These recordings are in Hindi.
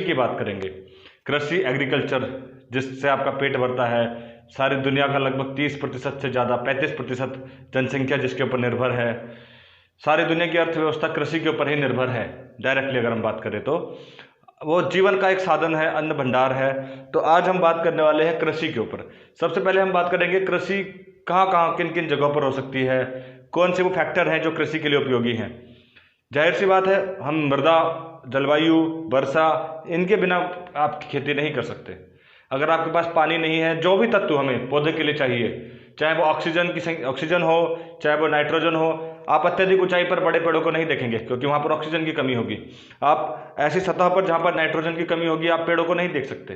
की बात करेंगे। कृषि एग्रीकल्चर, जिससे आपका पेट भरता है। सारी दुनिया का लगभग 30% से ज़्यादा 35% जनसंख्या जिसके ऊपर निर्भर है। सारी दुनिया की अर्थव्यवस्था कृषि के ऊपर ही निर्भर है। डायरेक्टली अगर हम बात करें तो वो जीवन का एक साधन है, अन्न भंडार है। तो आज हम बात करने वाले हैं कृषि के ऊपर। सबसे पहले हम बात करेंगे कृषि कहाँ कहाँ किन किन जगहों पर हो सकती है, कौन से वो फैक्टर हैं जो कृषि के लिए उपयोगी हैं। जाहिर सी बात है, हम मृदा, जलवायु, वर्षा, इनके बिना आप खेती नहीं कर सकते। अगर आपके पास पानी नहीं है, जो भी तत्व हमें पौधे के लिए चाहिए, चाहे वो ऑक्सीजन हो, चाहे वो नाइट्रोजन हो, आप अत्यधिक ऊंचाई पर बड़े पेड़ों को नहीं देखेंगे क्योंकि वहाँ पर ऑक्सीजन की कमी होगी। आप ऐसी सतह पर जहाँ पर नाइट्रोजन की कमी होगी, आप पेड़ों को नहीं देख सकते।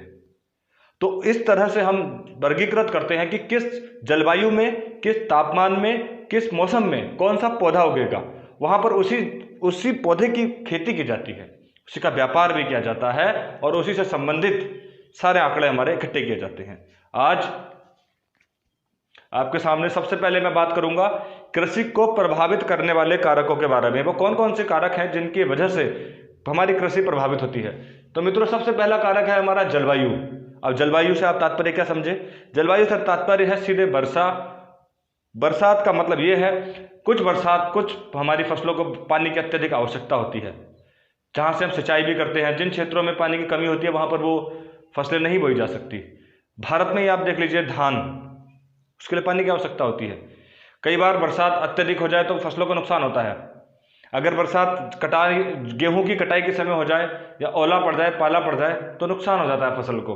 तो इस तरह से हम वर्गीकृत करते हैं कि किस जलवायु में, किस तापमान में, किस मौसम में कौन सा पौधा उगेगा, वहाँ पर उसी पौधे की खेती की जाती है, उसी का व्यापार भी किया जाता है और उसी से संबंधित सारे आंकड़े हमारे इकट्ठे किए जाते हैं। आज आपके सामने सबसे पहले मैं बात करूंगा कृषि को प्रभावित करने वाले कारकों के बारे में। वो कौन कौन से कारक हैं जिनकी वजह से हमारी कृषि प्रभावित होती है। तो मित्रों, सबसे पहला कारक है हमारा जलवायु। अब जलवायु से आप तात्पर्य क्या समझे? जलवायु से तात्पर्य है सीधे वर्षा। बरसात का मतलब ये है कुछ हमारी फसलों को पानी की अत्यधिक आवश्यकता होती है, जहाँ से हम सिंचाई भी करते हैं। जिन क्षेत्रों में पानी की कमी होती है वहाँ पर वो फसलें नहीं बोई जा सकती। भारत में ही आप देख लीजिए, धान, उसके लिए पानी की आवश्यकता होती है। कई बार बरसात अत्यधिक हो जाए तो फसलों को नुकसान होता है। अगर बरसात गेहूं की कटाई के समय हो जाए या ओला पड़ जाए, पाला पड़ जाए तो नुकसान हो जाता है फसल को।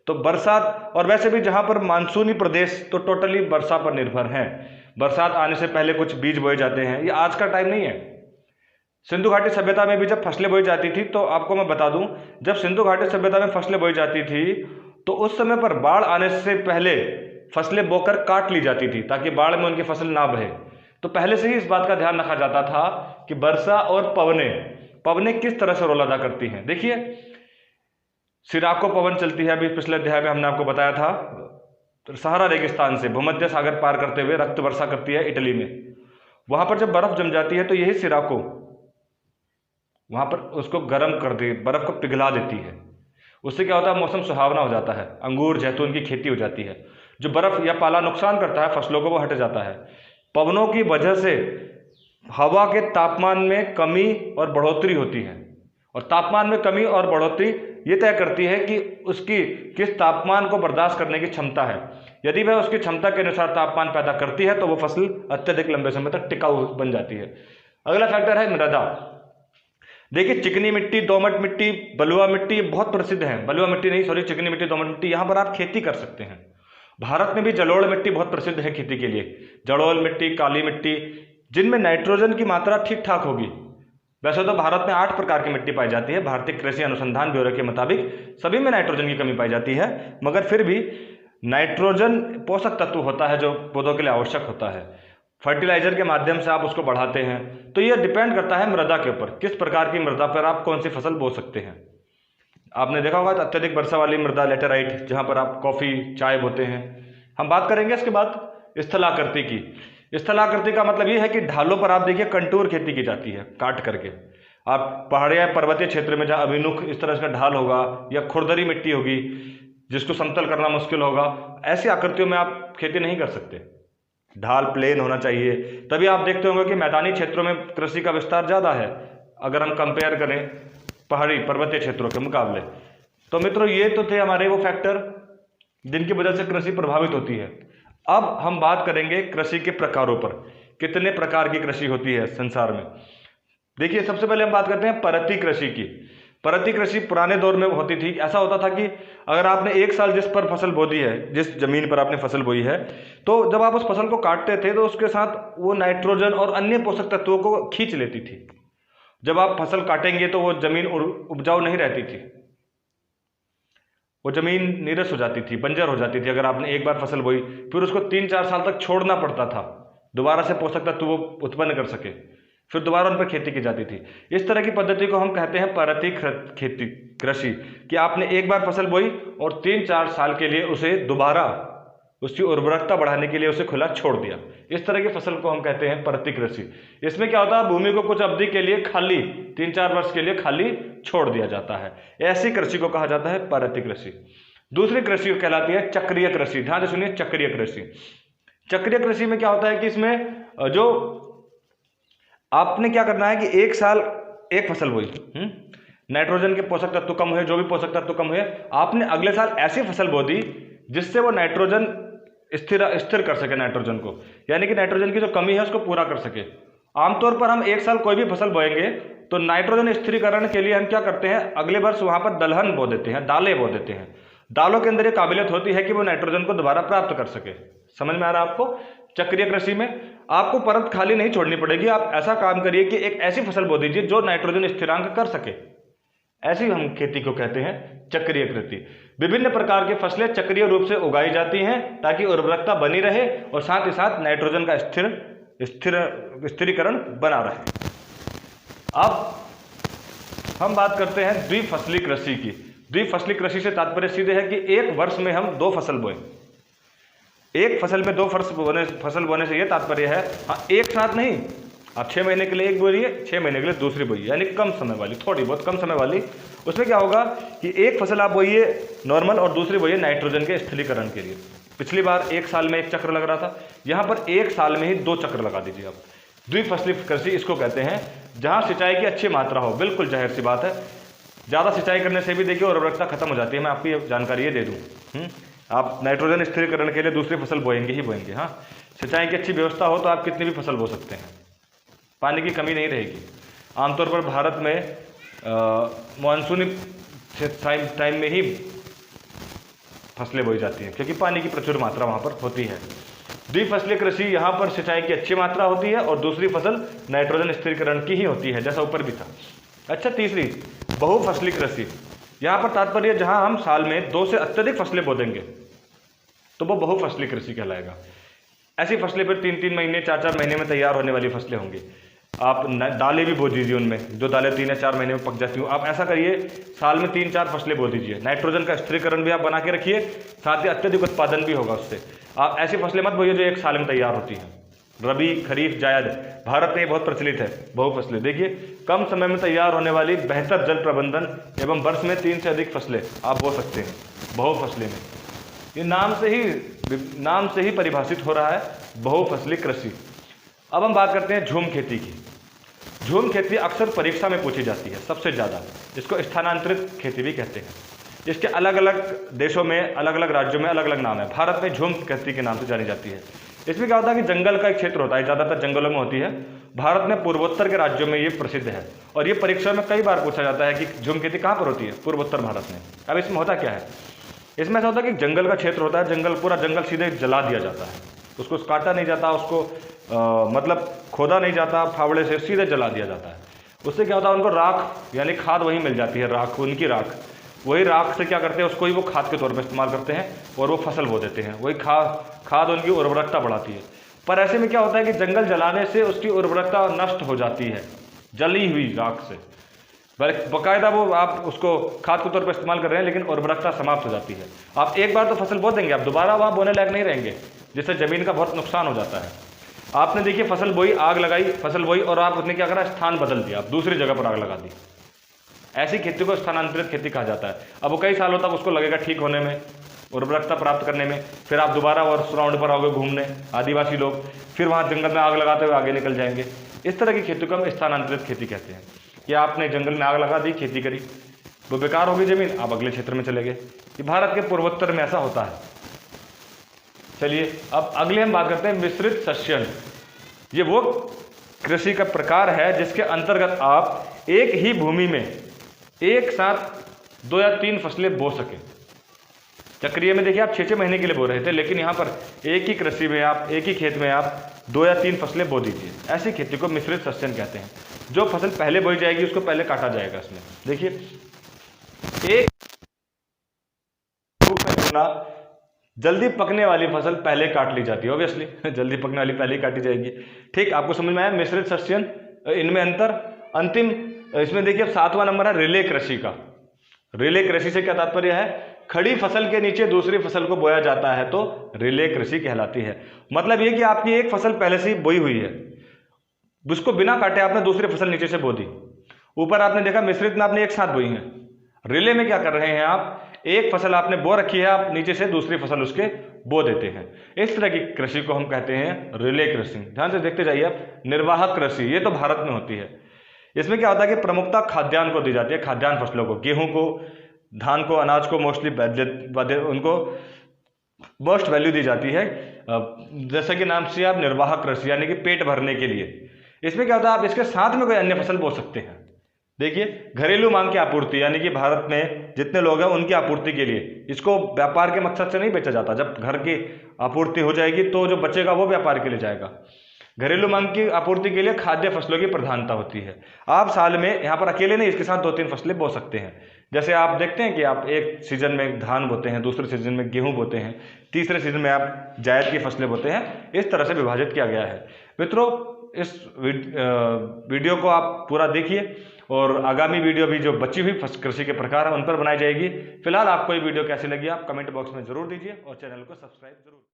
तो बरसात, और वैसे भी जहाँ पर मानसूनी प्रदेश तो टोटली वर्षा पर निर्भर हैं। बरसात आने से पहले कुछ बीज बोए जाते हैं, ये आज का टाइम नहीं है। सिंधु घाटी सभ्यता में भी जब फसलें बोई जाती थी, तो आपको मैं बता दूं, जब सिंधु घाटी सभ्यता में फसलें बोई जाती थी तो उस समय पर बाढ़ आने से पहले फसलें बोकर काट ली जाती थी ताकि बाढ़ में उनकी फसल ना बहे। तो पहले से ही इस बात का ध्यान रखा जाता था कि वर्षा और पवनें किस तरह से रोल अदा करती हैं। देखिए, सिराको पवन चलती है, अभी पिछले अध्याय में हमने आपको बताया था, तो सहारा रेगिस्तान से भूमध्य सागर पार करते हुए रक्त वर्षा करती है इटली में। वहां पर जब बर्फ जम जाती है तो यही सिराको वहां पर उसको गर्म कर दे, बर्फ को पिघला देती है। उससे क्या होता है, मौसम सुहावना हो जाता है, अंगूर जैतून की खेती हो जाती है। जो बर्फ या पाला नुकसान करता है फसलों को, वो हट जाता है। पवनों की वजह से हवा के तापमान में कमी और बढ़ोतरी होती है, और तापमान में कमी और बढ़ोतरी ये तय करती है कि उसकी किस तापमान को बर्दाश्त करने की क्षमता है। यदि वह उसकी क्षमता के अनुसार तापमान पैदा करती है तो वो फसल अत्यधिक लंबे समय तक टिकाऊ बन जाती है। अगला फैक्टर है मृदा। देखिए, चिकनी मिट्टी, दोमट मिट्टी, बलुआ मिट्टी बहुत प्रसिद्ध है। चिकनी मिट्टी, दोमट मिट्टी, यहाँ पर आप खेती कर सकते हैं। भारत में भी जलोढ़ मिट्टी बहुत प्रसिद्ध है खेती के लिए। जलोढ़ मिट्टी, काली मिट्टी, जिनमें नाइट्रोजन की मात्रा ठीक ठाक होगी। वैसे तो भारत में 8 प्रकार की मिट्टी पाई जाती है। भारतीय कृषि अनुसंधान ब्यूरो के मुताबिक सभी में नाइट्रोजन की कमी पाई जाती है, मगर फिर भी नाइट्रोजन पोषक तत्व होता है जो पौधों के लिए आवश्यक होता है। फर्टिलाइजर के माध्यम से आप उसको बढ़ाते हैं। तो यह डिपेंड करता है मृदा के ऊपर, किस प्रकार की मृदा पर आप कौन सी फसल बो सकते हैं। आपने देखा होगा अत्यधिक वर्षा वाली मृदा, लेटेराइट, जहां पर आप कॉफी, चाय बोते हैं। हम बात करेंगे इसके बाद स्थलाकृति की। स्थलाकृति का मतलब ये है कि ढालों पर आप देखिए कंटूर खेती की जाती है, काट करके। आप पहाड़ी या पर्वतीय क्षेत्र में जहाँ अभिमुख इस तरह का ढाल होगा या खुरदरी मिट्टी होगी जिसको समतल करना मुश्किल होगा, ऐसी आकृतियों में आप खेती नहीं कर सकते। ढाल प्लेन होना चाहिए। तभी आप देखते होंगे कि मैदानी क्षेत्रों में कृषि का विस्तार ज़्यादा है अगर हम कंपेयर करें पहाड़ी पर्वतीय क्षेत्रों के मुकाबले। तो मित्रों, ये तो थे हमारे वो फैक्टर जिनकी वजह से कृषि प्रभावित होती है। अब हम बात करेंगे कृषि के प्रकारों पर। कितने प्रकार की कृषि होती है संसार में। देखिए, सबसे पहले हम बात करते हैं परती कृषि की। परती कृषि पुराने दौर में होती थी। ऐसा होता था कि अगर आपने एक साल जिस पर फसल बो दी है, जिस जमीन पर आपने फसल बोई है, तो जब आप उस फसल को काटते थे तो उसके साथ वो नाइट्रोजन और अन्य पोषक तत्वों को खींच लेती थी। जब आप फसल काटेंगे तो वो जमीन उपजाऊ नहीं रहती थी, वो जमीन नीरस हो जाती थी, बंजर हो जाती थी। अगर आपने एक बार फसल बोई, फिर उसको 3-4 साल तक छोड़ना पड़ता था दोबारा से पोषक तत्व वो उत्पन्न कर सके, फिर दोबारा उन पर खेती की जाती थी। इस तरह की पद्धति को हम कहते हैं परती खेती कृषि, कि आपने एक बार फसल बोई और 3-4 साल के लिए उसे दोबारा उसकी उर्वरकता बढ़ाने के लिए उसे खुला छोड़ दिया। इस तरह की फसल को हम कहते हैं परत कृषि। इसमें क्या होता है, भूमि को कुछ अवधि के लिए खाली, 3-4 वर्ष के लिए खाली छोड़ दिया जाता है। ऐसी कृषि को कहा जाता है परत कृषि। दूसरी कृषि कहलाती है चक्रीय कृषि। ध्यान से सुनिए, चक्रीय कृषि। चक्रीय कृषि में क्या होता है कि इसमें जो आपने क्या करना है कि एक साल एक फसल बोई, नाइट्रोजन के पोषक तत्व कम हुए, जो भी पोषक तत्व कम हुए, आपने अगले साल ऐसी फसल बो दी जिससे वो नाइट्रोजन स्थिर कर सके नाइट्रोजन को, यानी कि नाइट्रोजन की जो कमी है उसको पूरा कर सके। आमतौर पर हम एक साल कोई भी फसल बोएंगे तो नाइट्रोजन स्थिरीकरण के लिए हम क्या करते हैं, अगले वर्ष वहां पर दलहन बो देते हैं, दालें बो देते हैं। दालों के अंदर ये काबिलियत होती है कि वो नाइट्रोजन को दोबारा प्राप्त कर सके। समझ में आ रहा है आपको? चक्रीय कृषि में आपको परत खाली नहीं छोड़नी पड़ेगी। आप ऐसा काम करिए कि एक ऐसी फसल बो दीजिए जो नाइट्रोजन स्थिरांक कर सके। ऐसी हम खेती को कहते हैं चक्रीय कृषि। विभिन्न प्रकार की फसलें चक्रीय रूप से उगाई जाती हैं ताकि उर्वरकता बनी रहे और साथ ही साथ नाइट्रोजन का स्थिरीकरण बना रहे। अब हम बात करते हैं द्विफसली कृषि की। द्विफसली कृषि से तात्पर्य सीधे है कि एक वर्ष में हम 2 फसल बोएं। एक फसल में 2 फसल बोने से यह तात्पर्य है, हाँ एक साथ नहीं, आप 6 महीने के लिए एक बोइए, 6 महीने के लिए दूसरी बोइए, यानी कम समय वाली, थोड़ी बहुत कम समय वाली। उसमें क्या होगा कि एक फसल आप बोइए नॉर्मल और दूसरी बोइए नाइट्रोजन के स्थिरीकरण के लिए। पिछली बार एक साल में 1 चक्र लग रहा था, यहाँ पर एक साल में ही 2 चक्र लगा दीजिए आप। द्विफसली कृषि इसको कहते हैं, जहाँ सिंचाई की अच्छी मात्रा हो। बिल्कुल जाहिर सी बात है, ज़्यादा सिंचाई करने से भी देखिए उर्वरकता खत्म हो जाती है। मैं आपको ये जानकारी ये दे दूँ, आप नाइट्रोजन स्थिरीकरण के लिए दूसरी फसल बोएंगे ही बोएंगे। हाँ, सिंचाई की अच्छी व्यवस्था हो तो आप कितनी भी फसल बो सकते हैं, पानी की कमी नहीं रहेगी। आमतौर पर भारत में मानसूनी टाइम में ही फसलें बोई जाती हैं क्योंकि पानी की प्रचुर मात्रा वहाँ पर होती है। द्विफसलीय कृषि यहाँ पर सिंचाई की अच्छी मात्रा होती है और दूसरी फसल नाइट्रोजन स्थिरीकरण की ही होती है, जैसा ऊपर भी था। अच्छा, तीसरी बहुफसली कृषि। यहाँ पर तात्पर्य जहाँ हम साल में 2 से अत्यधिक फसलें बो देंगे तो वो बहुफसली कृषि कहलाएगा। ऐसी फसलें फिर 3-3 महीने 4-4 महीने में तैयार होने वाली फसलें होंगी। आप दालें भी बो दीजिए उनमें, जो दालें 3 या 4 महीने में पक जाती हूँ। आप ऐसा करिए, साल में 3-4 फसलें बो दीजिए, नाइट्रोजन का स्थिरीकरण भी आप बना के रखिए, साथ ही अत्यधिक उत्पादन भी होगा उससे। आप ऐसी फसलें मत बोइए जो एक साल में तैयार होती हैं। रबी, खरीफ, जायद, भारत में बहुत प्रचलित है बहुफसलें। देखिए, कम समय में तैयार होने वाली, बेहतर जल प्रबंधन एवं वर्ष में 3 से अधिक फसलें आप बो सकते हैं बहुफसलें में। ये नाम से ही परिभाषित हो रहा है बहुफसली कृषि। अब हम बात करते हैं झूम खेती की। झूम खेती अक्सर परीक्षा में पूछी जाती है सबसे ज़्यादा। इसको स्थानांतरित खेती भी कहते हैं। इसके अलग अलग देशों में, अलग अलग राज्यों में अलग अलग नाम है। भारत में झूम खेती के नाम से जानी जाती है। इसमें क्या होता है कि जंगल का एक क्षेत्र होता है, ज़्यादातर जंगलों में होती है। भारत में पूर्वोत्तर के राज्यों में ये प्रसिद्ध है और ये परीक्षा में कई बार पूछा जाता है कि झूम खेती कहाँ पर होती है, पूर्वोत्तर भारत में। अब इसमें होता क्या है, इसमें ऐसा होता है कि जंगल का क्षेत्र होता है, पूरा जंगल सीधे जला दिया जाता है, उसको काटा नहीं जाता, उसको मतलब खोदा नहीं जाता, फावड़े से सीधे जला दिया जाता है। उससे क्या होता है, उनको राख यानी खाद वही मिल जाती है, राख, उनकी राख। वही राख से क्या करते हैं, उसको ही वो खाद के तौर पर इस्तेमाल करते हैं और वो फसल बो देते हैं। वही खाद उनकी उर्वरकता बढ़ाती है। पर ऐसे में क्या होता है कि जंगल जलाने से उसकी उर्वरकता नष्ट हो जाती है, जली हुई राख से। बाकायदा वो आप उसको खाद के तौर पर इस्तेमाल कर रहे हैं, लेकिन उर्वरकता समाप्त हो जाती है। आप एक बार तो फसल बो देंगे, आप दोबारा वहाँ बोने लायक नहीं रहेंगे, जिससे ज़मीन का बहुत नुकसान हो जाता है। आपने देखिए फसल बोई, आग लगाई, फसल बोई और आप उसने क्या करा, स्थान बदल दिया, आप दूसरी जगह पर आग लगा दी। ऐसी खेती को स्थानांतरित खेती कहा जाता है। अब वो कई सालों तक उसको लगेगा ठीक होने में, उर्वरकता प्राप्त करने में। फिर आप दोबारा और राउंड पर आओगे घूमने, आदिवासी लोग, फिर वहाँ जंगल में आग लगाते हुए आगे निकल जाएंगे। इस तरह की खेती को हम स्थानांतरित खेती कहते हैं। कि आपने जंगल में आग लगा दी, खेती करी, वो बेकार होगी ज़मीन, आप अगले क्षेत्र में चले गए। ये भारत के पूर्वोत्तर में ऐसा होता है। चलिए अब अगले हम बात करते हैं मिश्रित सस्यन। ये वो कृषि का प्रकार है जिसके अंतर्गत आप एक ही भूमि में एक साथ 2 या 3 फसलें बो सकें। चक्रीय में देखिए आप 6-6 महीने के लिए बो रहे थे, लेकिन यहाँ पर एक ही कृषि में आप, एक ही खेत में आप 2 या 3 फसलें बो दीजिए। ऐसी खेती को मिश्रित सस्यन कहते हैं। जो फसल पहले बोई जाएगी उसको पहले काटा जाएगा। इसमें देखिए, एक जल्दी पकने वाली फसल पहले काट ली जाती है, ऑब्वियसली जल्दी पकने वाली पहले ही काटी जाएगी। ठीक, आपको समझ में आया मिश्रित सस्यन, इनमें अंतर। अंतिम इसमें देखिए अब 7वां नंबर है रिले कृषि का। रिले कृषि से क्या तात्पर्य है खड़ी फसल के नीचे दूसरी फसल को बोया जाता है तो रिले कृषि कहलाती है। मतलब ये कि आपकी एक फसल पहले से ही बोई हुई है, उसको बिना काटे आपने दूसरी फसल नीचे से बो दी। ऊपर आपने देखा मिश्रित में आपने एक साथ बोई है। रिले में क्या कर रहे हैं आप, एक फसल आपने बो रखी है, आप नीचे से दूसरी फसल उसके बो देते हैं। इस तरह की कृषि को हम कहते हैं रिले कृषि। ध्यान से देखते जाइए आप। निर्वाहक कृषि ये तो भारत में होती है। इसमें क्या होता है कि प्रमुखता खाद्यान्न को दी जाती है, खाद्यान्न फसलों को, गेहूं को, धान को, अनाज को मोस्टली उनको मोस्ट वैल्यू दी जाती है। जैसे कि नाम से आप निर्वाहक कृषि यानी कि पेट भरने के लिए। इसमें क्या होता है, आप इसके साथ में कोई अन्य फसल बो सकते हैं। देखिए, घरेलू मांग की आपूर्ति यानी कि भारत में जितने लोग हैं उनकी आपूर्ति के लिए, इसको व्यापार के मकसद से नहीं बेचा जाता। जब घर की आपूर्ति हो जाएगी तो जो बचेगा वो व्यापार के लिए जाएगा। घरेलू मांग की आपूर्ति के लिए खाद्य फसलों की प्रधानता होती है। आप साल में यहाँ पर अकेले नहीं, इसके साथ 2-3 फसलें बो सकते हैं। जैसे आप देखते हैं कि आप एक सीजन में धान बोते हैं, दूसरे सीजन में गेहूं बोते हैं, तीसरे सीजन में आप जायद की फसलें बोते हैं। इस तरह से विभाजित किया गया है। मित्रों, इस वीडियो को आप पूरा देखिए और आगामी वीडियो भी जो बची हुई कृषि के प्रकार हैं उन पर बनाई जाएगी। फिलहाल आपको ये वीडियो कैसी लगी आप कमेंट बॉक्स में जरूर दीजिए और चैनल को सब्सक्राइब जरूर।